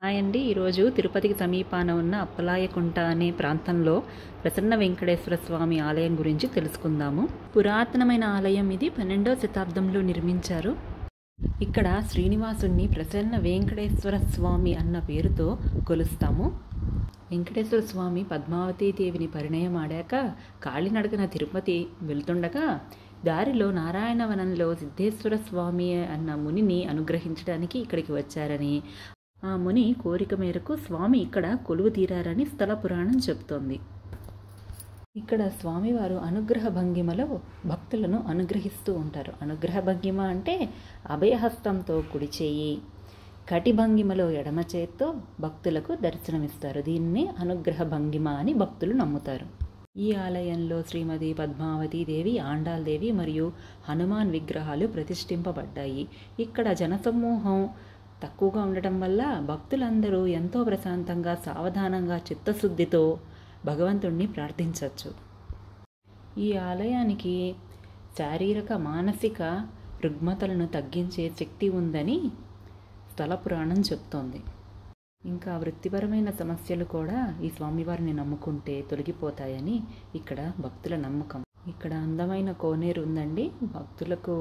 Hi అండి. ఈరోజు తిరుపతికి సమీపాన ఉన్న అప్పలాయకుంట అనే ప్రాంతంలో ప్రసన్న వెంకటేశ్వర స్వామి ఆలయం గురించి తెలుసుకుందాము. పురాతనమైన ఆలయం ఇది 12వ శతాబ్దంలో నిర్మించారు. ఇక్కడ శ్రీనివాసుణ్ణి ప్రసన్న వెంకటేశ్వర స్వామి అన్న పేరుతో కొలుస్తాము. వెంకటేశ్వర స్వామి పద్మావతీ దేవిని పరిణయం ఆడాక కాలినడకన తిరుపతి వెళ్తుండగా దారిలో నారాయణవనంలో సిద్ధేశ్వర స్వామి అన్న మునిని అనుగ్రహించడానికి ఇక్కడికి వచ్చారని, ఆ ముని కోరిక మేరకు స్వామి ఇక్కడ కొలువు తీరారని స్థల పురాణం చెప్తోంది. ఇక్కడ స్వామివారు అనుగ్రహ భంగిమలో భక్తులను అనుగ్రహిస్తూ ఉంటారు. అనుగ్రహ భంగిమ అంటే అభయహస్తంతో కుడి చేయి, కటి భంగిమలో ఎడమ చేత్తో భక్తులకు దర్శనమిస్తారు. దీన్ని అనుగ్రహ భంగిమ అని భక్తులు నమ్ముతారు. ఈ ఆలయంలో శ్రీమతి పద్మావతీ దేవి, ఆండాల్ దేవి మరియు హనుమాన్ విగ్రహాలు ప్రతిష్ఠింపబడ్డాయి. ఇక్కడ జనసమూహం తక్కువగా ఉండటం వల్ల భక్తులందరూ ఎంతో ప్రశాంతంగా, సావధానంగా, చిత్తశుద్ధితో భగవంతుణ్ణి ప్రార్థించవచ్చు. ఈ ఆలయానికి శారీరక, మానసిక రుగ్మతలను తగ్గించే శక్తి ఉందని స్థల పురాణం చెప్తోంది. ఇంకా వృత్తిపరమైన సమస్యలు కూడా ఈ స్వామివారిని నమ్ముకుంటే తొలగిపోతాయని ఇక్కడ భక్తుల నమ్మకం. ఇక్కడ అందమైన కోనేరు ఉందండి. భక్తులకు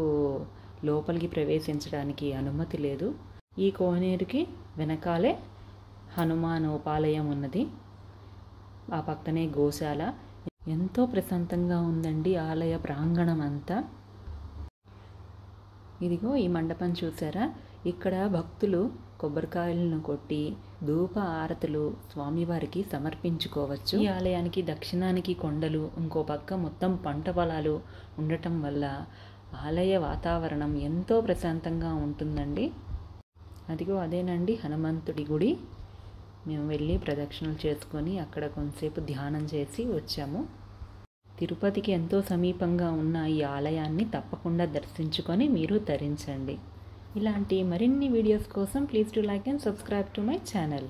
లోపలికి ప్రవేశించడానికి అనుమతి లేదు. ఈ కోనేరుకి వెనకాలే హనుమాన్ ఉపాలయం ఉన్నది. ఆ పక్కనే గోశాల. ఎంతో ప్రశాంతంగా ఉందండి ఆలయ ప్రాంగణం అంతా. ఇదిగో ఈ మండపం చూసారా? ఇక్కడ భక్తులు కొబ్బరికాయలను కొట్టి ధూప ఆరతులు స్వామివారికి సమర్పించుకోవచ్చు. ఈ ఆలయానికి దక్షిణానికి కొండలు, ఇంకో పక్క మొత్తం పంట పొలాలు ఉండటం వల్ల ఆలయ వాతావరణం ఎంతో ప్రశాంతంగా ఉంటుందండి. అదిగో అదేనండి హనుమంతుడి గుడి. మేము వెళ్ళి ప్రదక్షిణలు చేసుకొని అక్కడ కొంతసేపు ధ్యానం చేసి వచ్చాము. తిరుపతికి ఎంతో సమీపంగా ఉన్న ఈ ఆలయాన్ని తప్పకుండా దర్శించుకొని మీరు తరించండి. ఇలాంటి మరిన్ని వీడియోస్ కోసం please to like and subscribe to my channel.